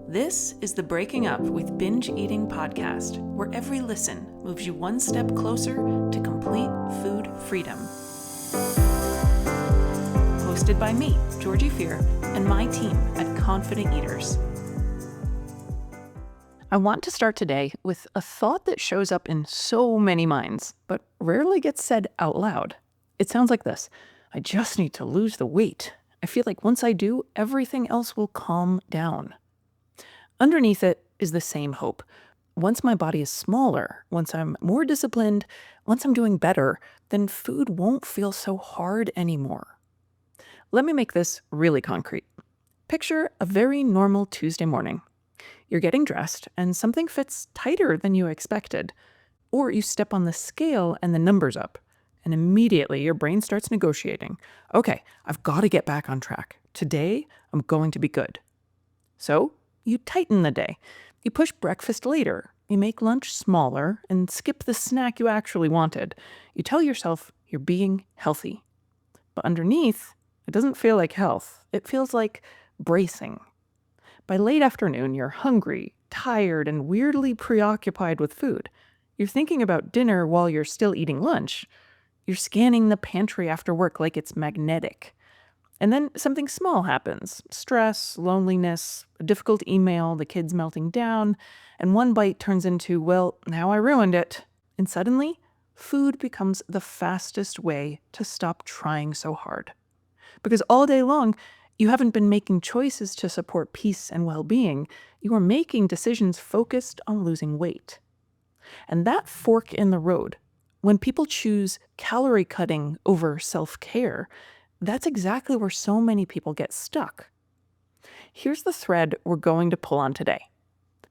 This is the Breaking Up with Binge Eating podcast, where every listen moves you one step closer to complete food freedom. Hosted by me, Georgie Fear, and my team at Confident Eaters. I want to start today with a thought that shows up in so many minds, but rarely gets said out loud. It sounds like this: I just need to lose the weight. I feel like once I do, everything else will calm down. Underneath it is the same hope. Once my body is smaller, once I'm more disciplined, once I'm doing better, then food won't feel so hard anymore. Let me make this really concrete. Picture a very normal Tuesday morning. You're getting dressed and something fits tighter than you expected. Or you step on the scale and the number's up. And immediately your brain starts negotiating. Okay, I've got to get back on track. Today, I'm going to be good. So you tighten the day. You push breakfast later. You make lunch smaller and skip the snack you actually wanted. You tell yourself you're being healthy. But underneath, it doesn't feel like health. It feels like bracing. By late afternoon, you're hungry, tired, and weirdly preoccupied with food. You're thinking about dinner while you're still eating lunch. You're scanning the pantry after work like it's magnetic. And then something small happens. Stress, loneliness, a difficult email, the kids melting down, and one bite turns into, well, now I ruined it. And suddenly, food becomes the fastest way to stop trying so hard. Because all day long, you haven't been making choices to support peace and well-being. You are making decisions focused on losing weight. And that fork in the road, when people choose calorie cutting over self-care, that's exactly where so many people get stuck. Here's the thread we're going to pull on today.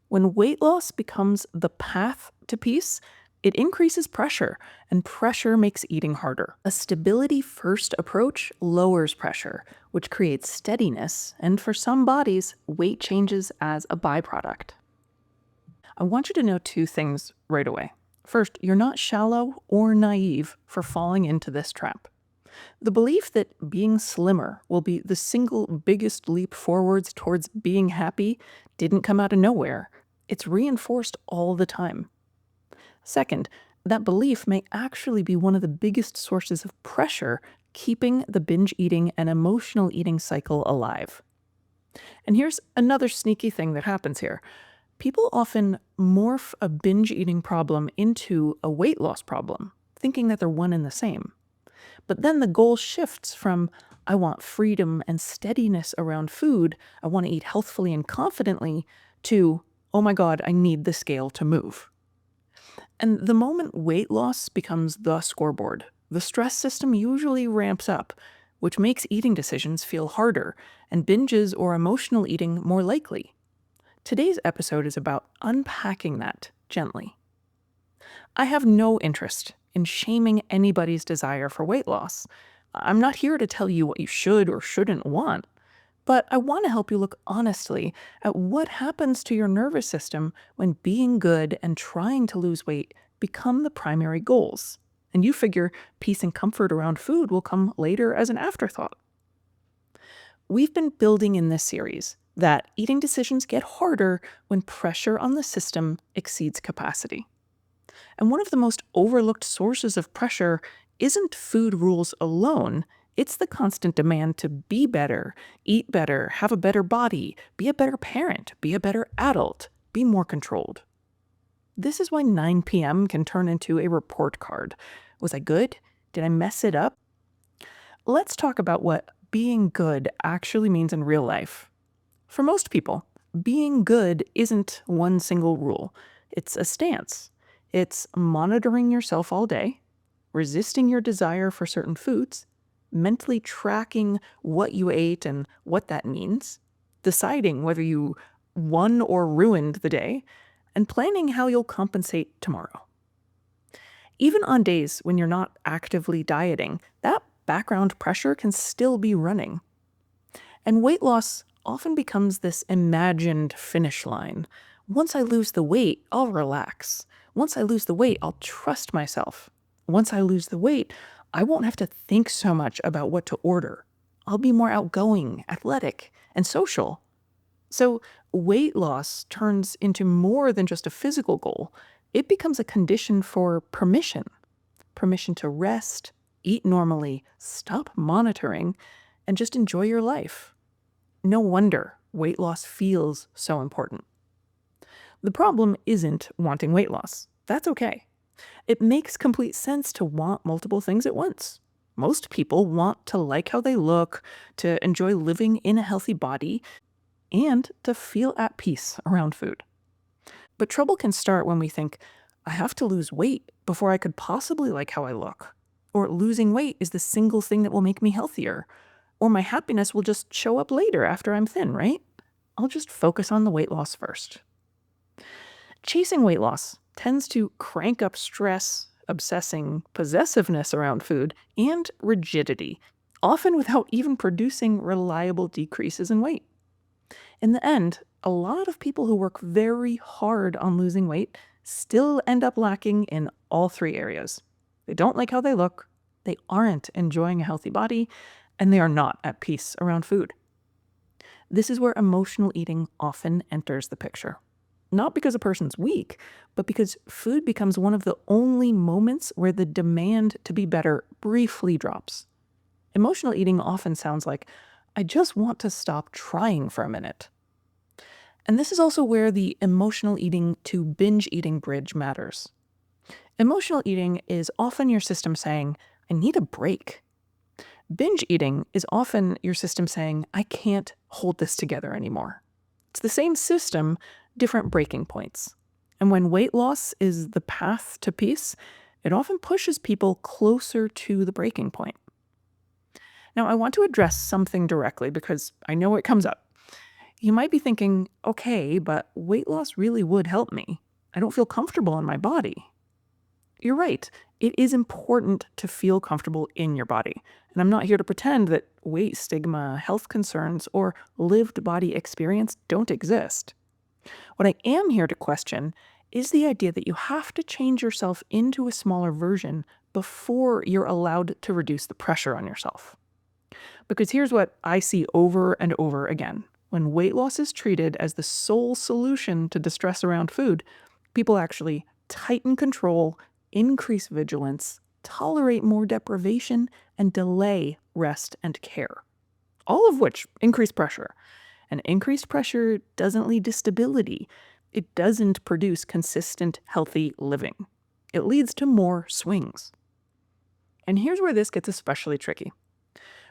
When weight loss becomes the path to peace, it increases pressure, and pressure makes eating harder. A stability-first approach lowers pressure, which creates steadiness, and for some bodies, weight changes as a byproduct. I want you to know two things right away. First, you're not shallow or naive for falling into this trap. The belief that being slimmer will be the single biggest leap forwards towards being happy didn't come out of nowhere. It's reinforced all the time. Second, that belief may actually be one of the biggest sources of pressure keeping the binge eating and emotional eating cycle alive. And here's another sneaky thing that happens here. People often morph a binge eating problem into a weight loss problem, thinking that they're one and the same. But then the goal shifts from, I want freedom and steadiness around food, I want to eat healthfully and confidently, to, oh my God, I need the scale to move. And the moment weight loss becomes the scoreboard, the stress system usually ramps up, which makes eating decisions feel harder and binges or emotional eating more likely. Today's episode is about unpacking that gently. I have no interest in shaming anybody's desire for weight loss. I'm not here to tell you what you should or shouldn't want, but I want to help you look honestly at what happens to your nervous system when being good and trying to lose weight become the primary goals, and you figure peace and comfort around food will come later as an afterthought. We've been building in this series that eating decisions get harder when pressure on the system exceeds capacity. And one of the most overlooked sources of pressure isn't food rules alone. It's the constant demand to be better, eat better, have a better body, be a better parent, be a better adult, be more controlled. This is why 9 p.m. can turn into a report card. Was I good? Did I mess it up? Let's talk about what being good actually means in real life. For most people, being good isn't one single rule. It's a stance. It's monitoring yourself all day, resisting your desire for certain foods, mentally tracking what you ate and what that means, deciding whether you won or ruined the day, and planning how you'll compensate tomorrow. Even on days when you're not actively dieting, that background pressure can still be running. And weight loss often becomes this imagined finish line. Once I lose the weight, I'll relax. Once I lose the weight, I'll trust myself. Once I lose the weight, I won't have to think so much about what to order. I'll be more outgoing, athletic, and social. So weight loss turns into more than just a physical goal. It becomes a condition for permission to rest, eat normally, stop monitoring, and just enjoy your life. No wonder weight loss feels so important. The problem isn't wanting weight loss. That's okay. It makes complete sense to want multiple things at once. Most people want to like how they look, to enjoy living in a healthy body, and to feel at peace around food. But trouble can start when we think, I have to lose weight before I could possibly like how I look. Or losing weight is the single thing that will make me healthier. Or my happiness will just show up later after I'm thin, right? I'll just focus on the weight loss first. Chasing weight loss tends to crank up stress, obsessing, possessiveness around food, and rigidity, often without even producing reliable decreases in weight. In the end, a lot of people who work very hard on losing weight still end up lacking in all three areas. They don't like how they look, they aren't enjoying a healthy body, and they are not at peace around food. This is where emotional eating often enters the picture. Not because a person's weak, but because food becomes one of the only moments where the demand to be better briefly drops. Emotional eating often sounds like, I just want to stop trying for a minute. And this is also where the emotional eating to binge eating bridge matters. Emotional eating is often your system saying, I need a break. Binge eating is often your system saying, I can't hold this together anymore. It's the same system, different breaking points. And when weight loss is the path to peace, it often pushes people closer to the breaking point. Now, I want to address something directly because I know it comes up. You might be thinking, okay, but weight loss really would help me. I don't feel comfortable in my body. You're right. It is important to feel comfortable in your body. And I'm not here to pretend that weight stigma, health concerns, or lived body experience don't exist. What I am here to question is the idea that you have to change yourself into a smaller version before you're allowed to reduce the pressure on yourself. Because here's what I see over and over again. When weight loss is treated as the sole solution to distress around food, people actually tighten control, increase vigilance, tolerate more deprivation, and delay rest and care. All of which increase pressure. And increased pressure doesn't lead to stability. It doesn't produce consistent, healthy living. It leads to more swings. And here's where this gets especially tricky.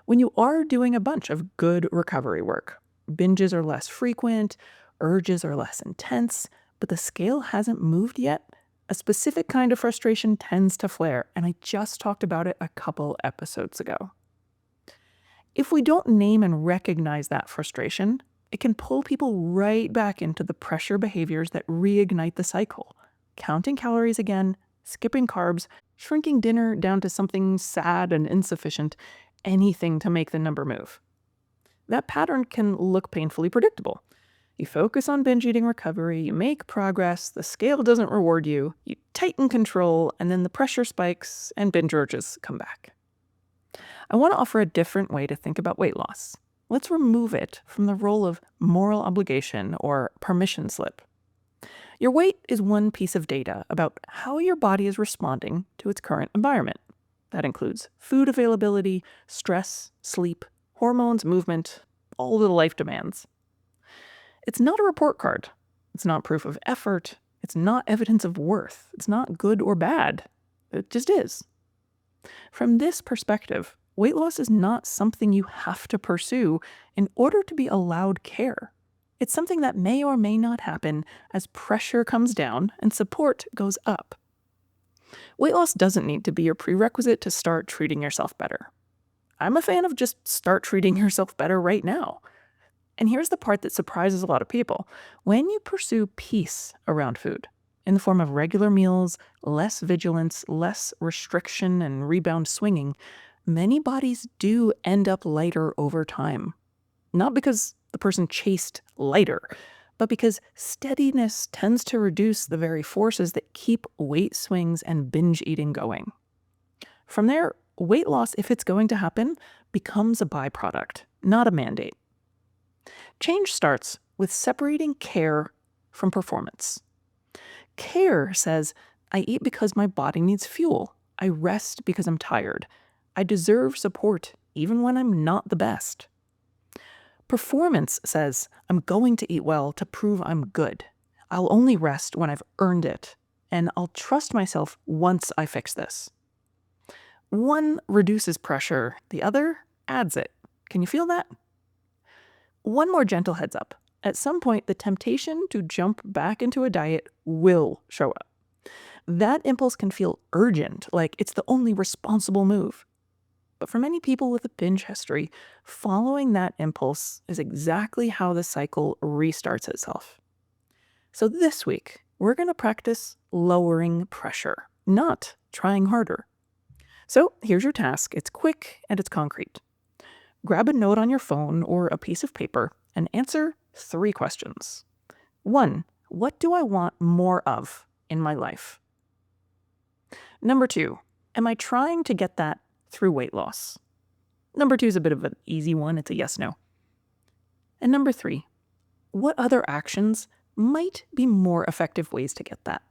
When you are doing a bunch of good recovery work, binges are less frequent, urges are less intense, but the scale hasn't moved yet, a specific kind of frustration tends to flare, and I just talked about it a couple episodes ago. If we don't name and recognize that frustration, it can pull people right back into the pressure behaviors that reignite the cycle. Counting calories again, skipping carbs, shrinking dinner down to something sad and insufficient, anything to make the number move. That pattern can look painfully predictable. You focus on binge eating recovery, you make progress, the scale doesn't reward you, you tighten control, and then the pressure spikes and binge urges come back. I want to offer a different way to think about weight loss. Let's remove it from the role of moral obligation or permission slip. Your weight is one piece of data about how your body is responding to its current environment. That includes food availability, stress, sleep, hormones, movement, all the life demands. It's not a report card. It's not proof of effort. It's not evidence of worth. It's not good or bad. It just is. From this perspective, weight loss is not something you have to pursue in order to be allowed care. It's something that may or may not happen as pressure comes down and support goes up. Weight loss doesn't need to be your prerequisite to start treating yourself better. I'm a fan of just start treating yourself better right now. And here's the part that surprises a lot of people. When you pursue peace around food, in the form of regular meals, less vigilance, less restriction and rebound swinging, many bodies do end up lighter over time. Not because the person chased lighter, but because steadiness tends to reduce the very forces that keep weight swings and binge eating going. From there, weight loss, if it's going to happen, becomes a byproduct, not a mandate. Change starts with separating care from performance. Care says, I eat because my body needs fuel. I rest because I'm tired. I deserve support even when I'm not the best. Performance says, I'm going to eat well to prove I'm good. I'll only rest when I've earned it, and I'll trust myself once I fix this. One reduces pressure, the other adds it. Can you feel that? One more gentle heads up. At some point, the temptation to jump back into a diet will show up. That impulse can feel urgent, like it's the only responsible move. But for many people with a binge history, following that impulse is exactly how the cycle restarts itself. So this week, we're going to practice lowering pressure, not trying harder. So here's your task. It's quick and it's concrete. Grab a note on your phone or a piece of paper and answer 3 questions. 1, what do I want more of in my life? Number 2, am I trying to get that through weight loss? Number 2 is a bit of an easy one. It's a yes/no. And number 3, what other actions might be more effective ways to get that?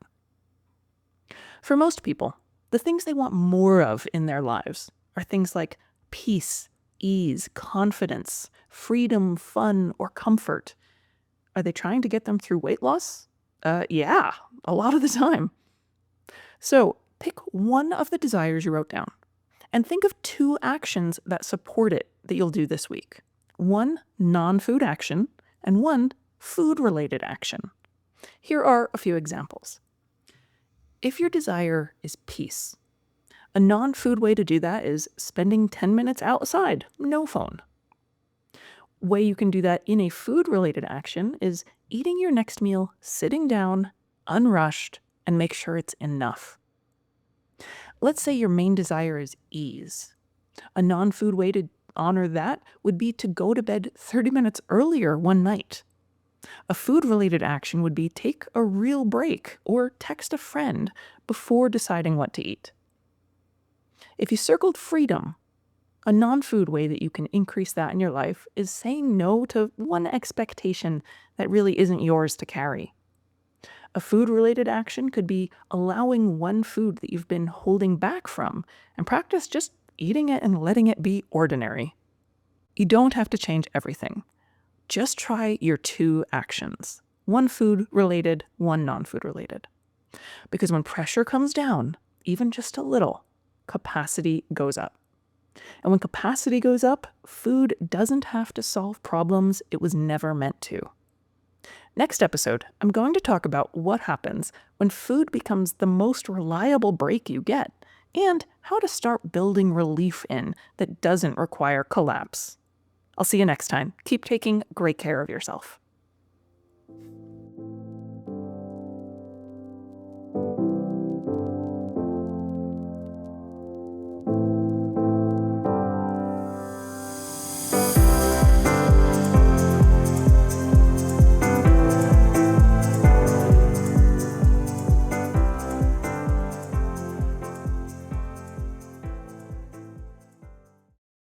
For most people, the things they want more of in their lives are things like peace, ease, confidence, freedom, fun, or comfort. Are they trying to get them through weight loss? Yeah, a lot of the time. So pick one of the desires you wrote down and think of 2 actions that support it that you'll do this week. 1 non-food action and 1 food-related action. Here are a few examples. If your desire is peace, a non-food way to do that is spending 10 minutes outside, no phone. Way you can do that in a food-related action is eating your next meal sitting down, unrushed, and make sure it's enough. Let's say your main desire is ease. A non-food way to honor that would be to go to bed 30 minutes earlier one night. A food-related action would be take a real break or text a friend before deciding what to eat. If you circled freedom, a non-food way that you can increase that in your life is saying no to one expectation that really isn't yours to carry. A food-related action could be allowing one food that you've been holding back from and practice just eating it and letting it be ordinary. You don't have to change everything. Just try your 2 actions. 1 food-related, 1 non-food-related. Because when pressure comes down, even just a little, capacity goes up. And when capacity goes up, food doesn't have to solve problems it was never meant to. Next episode, I'm going to talk about what happens when food becomes the most reliable break you get, and how to start building relief in that doesn't require collapse. I'll see you next time. Keep taking great care of yourself.